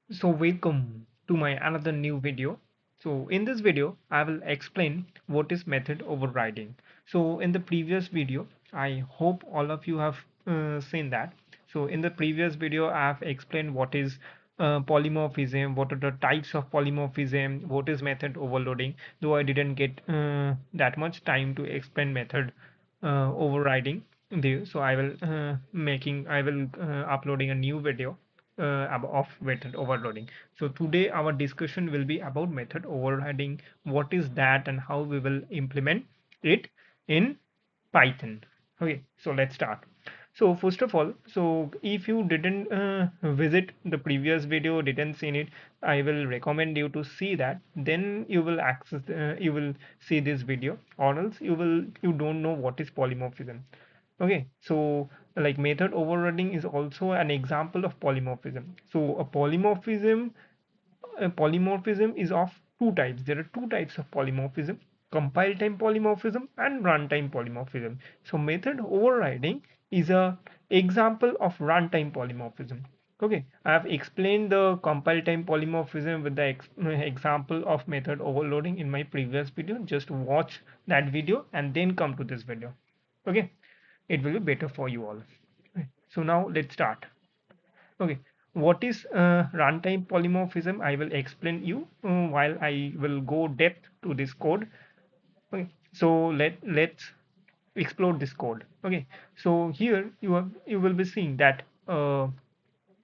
So welcome to my another new video. So in this video, I will explain what is method overriding. So in the previous video, I hope all of you have seen that. So in the previous video, I have explained what is polymorphism, what are the types of polymorphism, what is method overloading, though I didn't get that much time to explain method overriding there. So I will uploading a new video of method overloading. So today our discussion will be about method overriding, what is that and how we will implement it in Python. Okay, so let's start. So first of all, so if you didn't visit the previous video, didn't seen it, I will recommend you to see that. Then you will you will see this video, or else you don't know what is polymorphism. Okay, so like method overriding is also an example of polymorphism. So a polymorphism is of two types. There are two types of polymorphism: compile time polymorphism and runtime polymorphism. So method overriding is a example of runtime polymorphism. Okay, I have explained the compile time polymorphism with the example of method overloading in my previous video. Just watch that video and then come to this video. Okay, it will be better for you all. Okay, so now let's start. Okay, what is runtime polymorphism? I will explain you while I will go depth to this code. Okay, so let's explore this code. Okay, so here you will be seeing that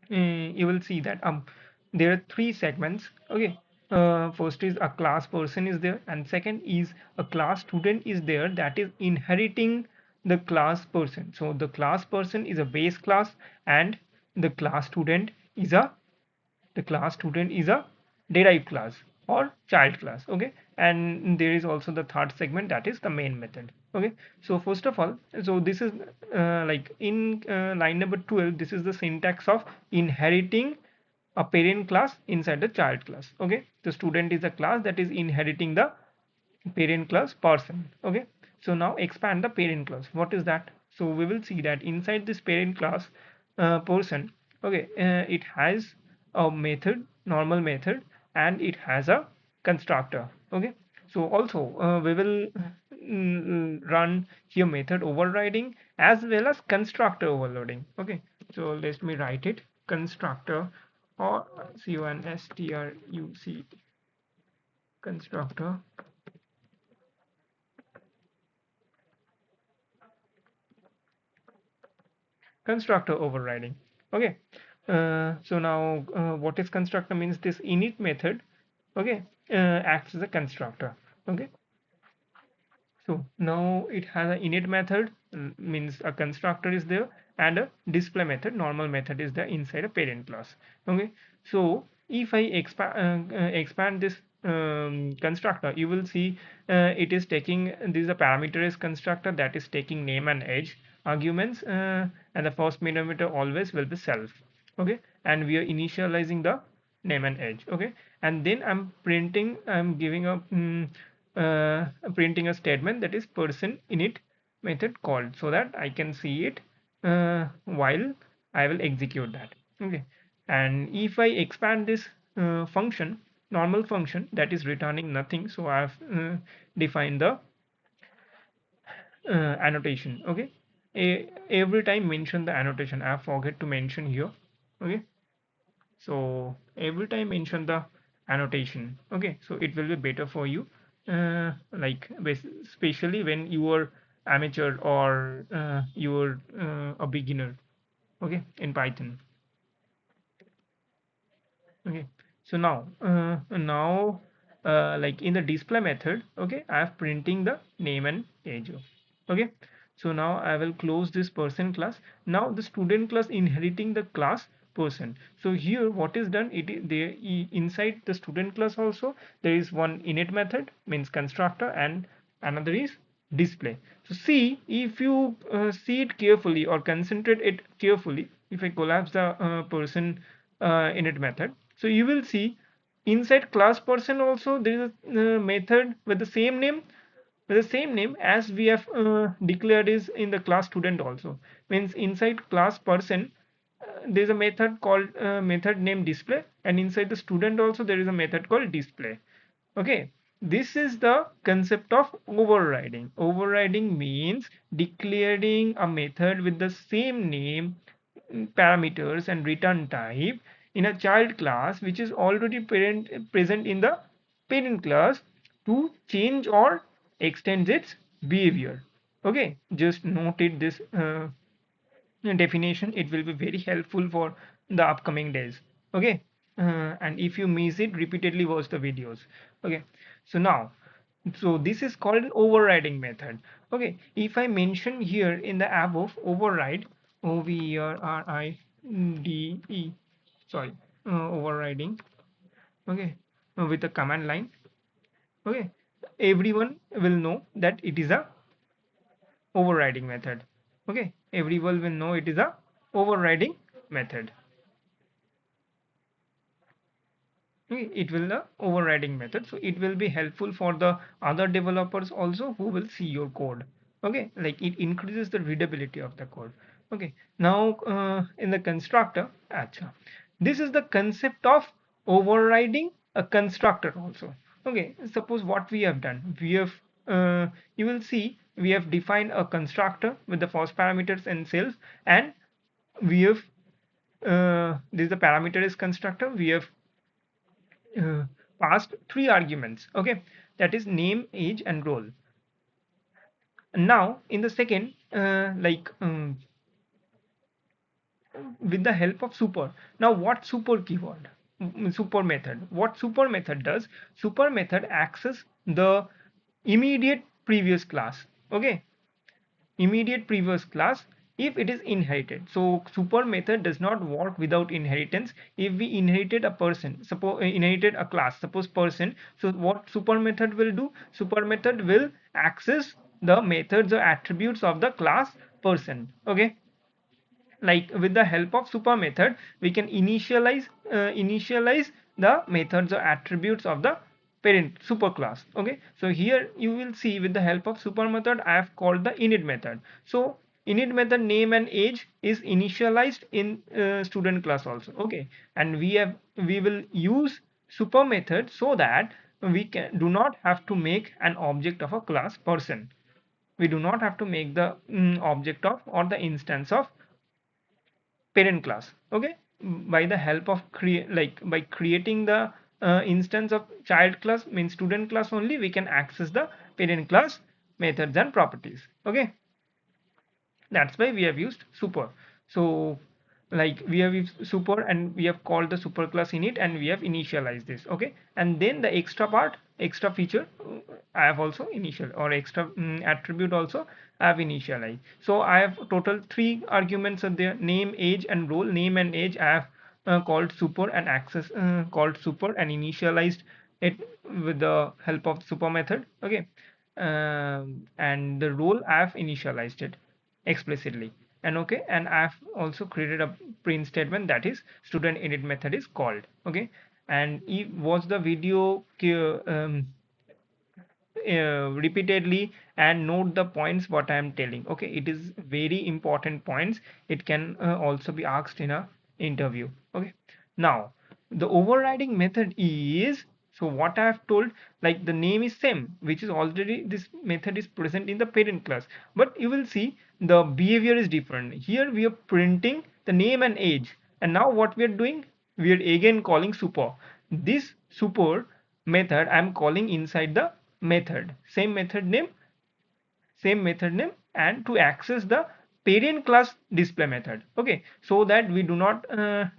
you will see that there are three segments. Okay, first is a class person is there, and second is a class student is there that is inheriting the class person. So the class person is a base class, and the class student is a derived class or child class. Okay, and there is also the third segment, that is the main method. Okay, so first of all, so this is like in line number 12, this is the syntax of inheriting a parent class inside the child class. Okay, the student is a class that is inheriting the parent class person. Okay, so now expand the parent class. What is that? So we will see that inside this parent class person, okay, it has a method, normal method, and it has a constructor. Okay, so also we will run here method overriding as well as constructor overloading. Okay, so let me write it: constructor, or construct, constructor, constructor overriding. Okay, so now what is constructor means? This init method, okay, acts as a constructor. Okay, so now it has an init method, means a constructor is there, and a display method, normal method, is there inside a parent class. Okay, so if I expand this constructor, you will see it is taking, this is a parameterized constructor that is taking name and age arguments, and the first parameter always will be self. Okay, and we are initializing the name and age. Okay, and then I'm giving a printing a statement, that is person init method called, so that I can see it while I will execute that. Okay, and if I expand this function, normal function that is returning nothing, so I have defined the annotation. Okay, every time mention the annotation. I forget to mention here. Okay, so every time mention the annotation. Okay, so it will be better for you, like especially when you are amateur or you are a beginner, okay, in Python. Okay, so now like in the display method, okay, I have printing the name and age. Okay, so now I will close this person class. Now the student class inheriting the class person. So here what is done, it is there inside the student class also there is one init method, means constructor, and another is display. So see, if you see it carefully or concentrate it carefully, if I collapse the person init method, so you will see inside class person also there is a method with the same name, as we have declared is in the class student also. Means inside class person there is a method called method named display, and inside the student also there is a method called display. Okay, this is the concept of overriding. Overriding means declaring a method with the same name, parameters and return type in a child class which is already present in the parent class to change or extend its behavior. Okay, just note it this definition. It will be very helpful for the upcoming days. Okay, and if you miss it, repeatedly watch the videos. Okay, so now, so this is called overriding method. Okay, if I mention here in the above override, override, sorry, overriding, okay, with the command line, okay, everyone will know that it is a overriding method. Okay, everyone will know it is a overriding method. Okay, it will the overriding method, so it will be helpful for the other developers also who will see your code. Okay, like it increases the readability of the code. Okay, now in the constructor, acha, this is the concept of overriding a constructor also. Okay, suppose what we have done, we have you will see we have defined a constructor with the first parameters and self, and we have this is the parameter is constructor, we have uh, passed three arguments. Okay, that is name, age and role. Now in the second with the help of super. Now what super keyword, super method, what super method does, super method access the immediate previous class. Okay, immediate previous class if it is inherited. So super method does not work without inheritance. If we inherited a person, suppose inherited a class, suppose person, so what super method will do, super method will access the methods or attributes of the class person. Okay, like with the help of super method we can initialize the methods or attributes of the parent superclass. Okay, so here you will see with the help of super method I have called the init method. So init method name and age is initialized in student class also. Okay, and we will use super method so that we can do not have to make an object of a class person. We do not have to make the object of or the instance of parent class. Okay, by the help of create, like by creating the instance of child class means student class only, we can access the parent class methods and properties. Okay, that's why we have used super. So like we have used super and we have called the super class init and we have initialized this. Okay, and then the extra part, extra feature, I have also initial or extra attribute also I have initialized. So I have total three arguments of their name, age and role. Name and age I have called super and access called super and initialized it with the help of super method. Okay, and the role I have initialized it explicitly. And okay, and I've also created a print statement, that is student init method is called. Okay, and if watch the video repeatedly and note the points what I am telling. Okay, it is very important points. It can also be asked in a interview. Okay, now the overriding method is, so what I have told, like the name is same, which is already this method is present in the parent class, but you will see the behavior is different. Here we are printing the name and age, and now what we are doing, we are again calling super. This super method I am calling inside the method, same method name and to access the parent class display method. Okay, so that we do not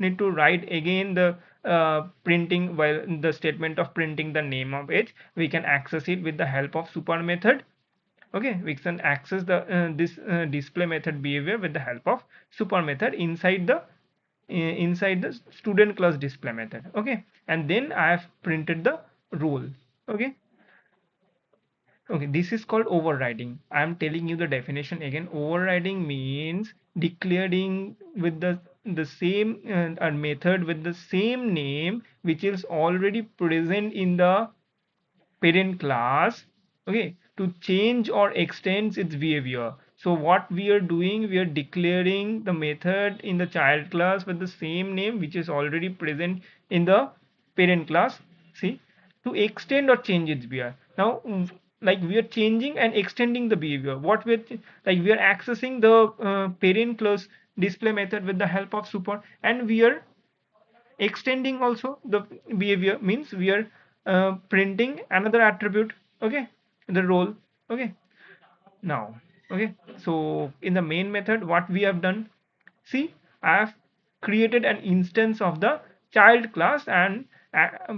need to write again the printing, while the statement of printing the name of age, we can access it with the help of super method. Okay, we can access the this display method behavior with the help of super method inside the student class display method. Okay, and then I have printed the role. Okay, okay, this is called overriding. I am telling you the definition again. Overriding means declaring with the same a method with the same name which is already present in the parent class. Okay, to change or extends its behavior. So what we are doing, we are declaring the method in the child class with the same name which is already present in the parent class. See, to extend or change its behavior. Now, like we are changing and extending the behavior. What we're like we are accessing the parent class display method with the help of super, and we are extending also the behavior, means we are printing another attribute, okay, the role, okay. Now, okay, so in the main method what we have done, see, I have created an instance of the child class and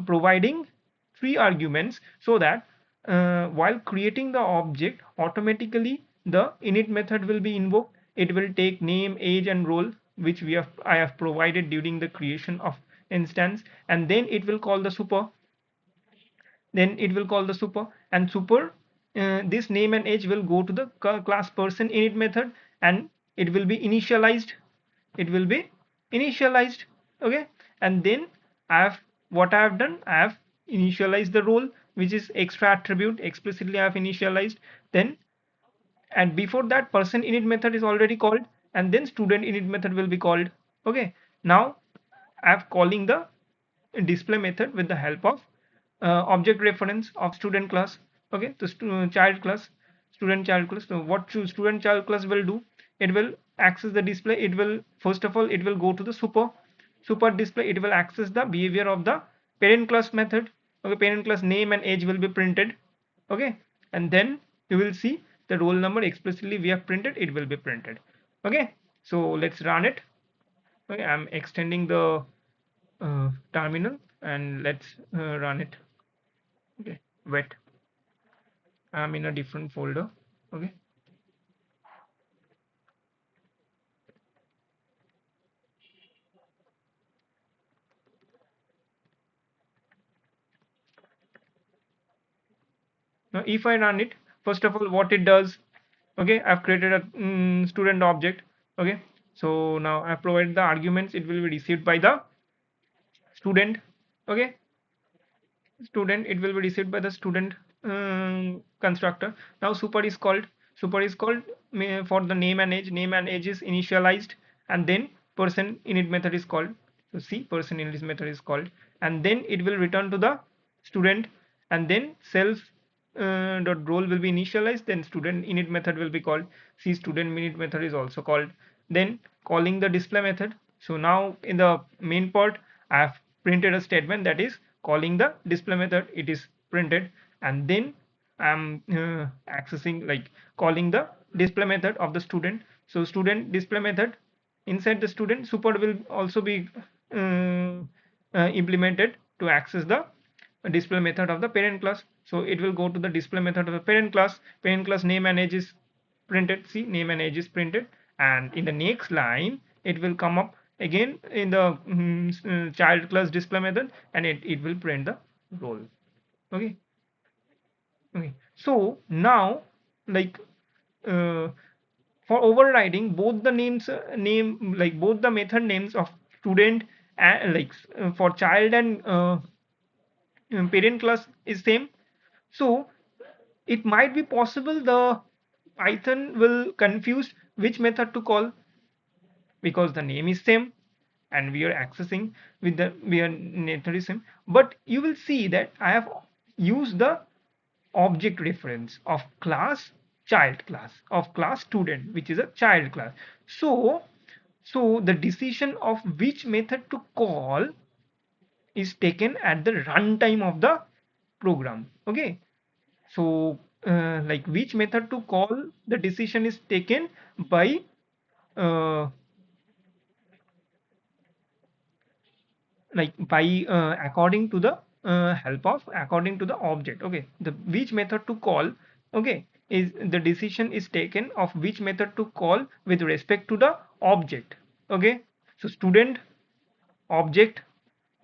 providing three arguments, so that while creating the object, automatically the init method will be invoked. It will take name, age and role which I have provided during the creation of instance, and then it will call the super, and super, this name and age will go to the class person init method, and it will be initialized, it will be initialized, okay. And then what I have done, I have initialized the role, which is extra attribute, explicitly I have initialized. Then, and before that, person init method is already called, and then student init method will be called, okay. Now I have calling the display method with the help of object reference of student class, okay. The child class, student child class. So what student child class will do, it will access the display. It will, first of all, it will go to the super display. It will access the behavior of the parent class method, okay. Parent class name and age will be printed, okay. And then you will see the roll number explicitly we have printed, it will be printed, okay. So let's run it, okay. I'm extending the terminal, and let's run it, okay. Wet, I'm in a different folder, okay. Now if I run it, first of all, what it does, okay, I've created a student object, okay. So now I've provided the arguments, it will be received by the student, okay. Student, it will be received by the student constructor. Now super is called for the name and age. Name and age is initialized, and then person init method is called. So see, person init method is called, and then it will return to the student, and then self dot role will be initialized, then student init method will be called. See, student init method is also called, then calling the display method. So now in the main part, I have printed a statement that is calling the display method, it is printed, and then I'm accessing, like calling the display method of the student. So student display method, inside the student, super will also be implemented to access the display method of the parent class. So it will go to the display method of the parent class. Parent class name and age is printed. See, name and age is printed, and in the next line it will come up again in the child class display method, and it will print the role, okay. Okay, so now, like uh, for overriding both the names, name, like both the method names of student and like for child and parent class is same. So it might be possible the Python will confuse which method to call, because the name is same and we are accessing with the we are method is same. But you will see that I have used the object reference of class child class, of class student, which is a child class. So the decision of which method to call is taken at the runtime of the program, okay. So like which method to call, the decision is taken by uh, according to the help of, according to the object, okay. The which method to call, okay, is the decision is taken of which method to call with respect to the object, okay. So student object,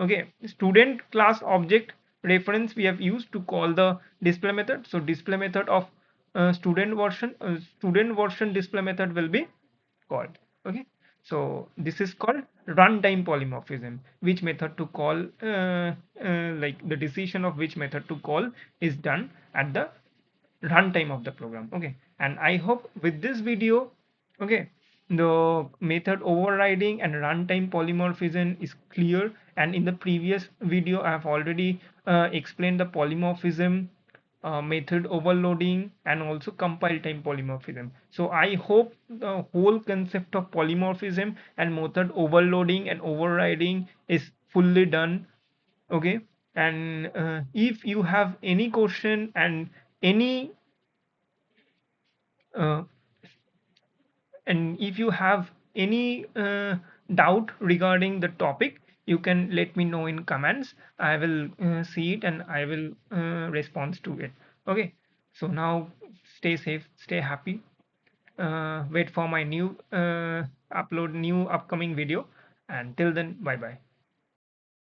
okay, student class object reference we have used to call the display method. So display method of student version display method will be called, okay. So this is called runtime polymorphism, which method to call, like the decision of which method to call is done at the runtime of the program, okay. And I hope with this video, okay, the method overriding and runtime polymorphism is clear. And in the previous video I have already explained the polymorphism, method overloading, and also compile time polymorphism. So I hope the whole concept of polymorphism and method overloading and overriding is fully done. Okay. And if you have any question and any uh, and if you have any doubt regarding the topic, you can let me know in comments. I will see it and I will respond to it. Okay. So now stay safe, stay happy. Wait for my new upcoming video, and till then, bye bye.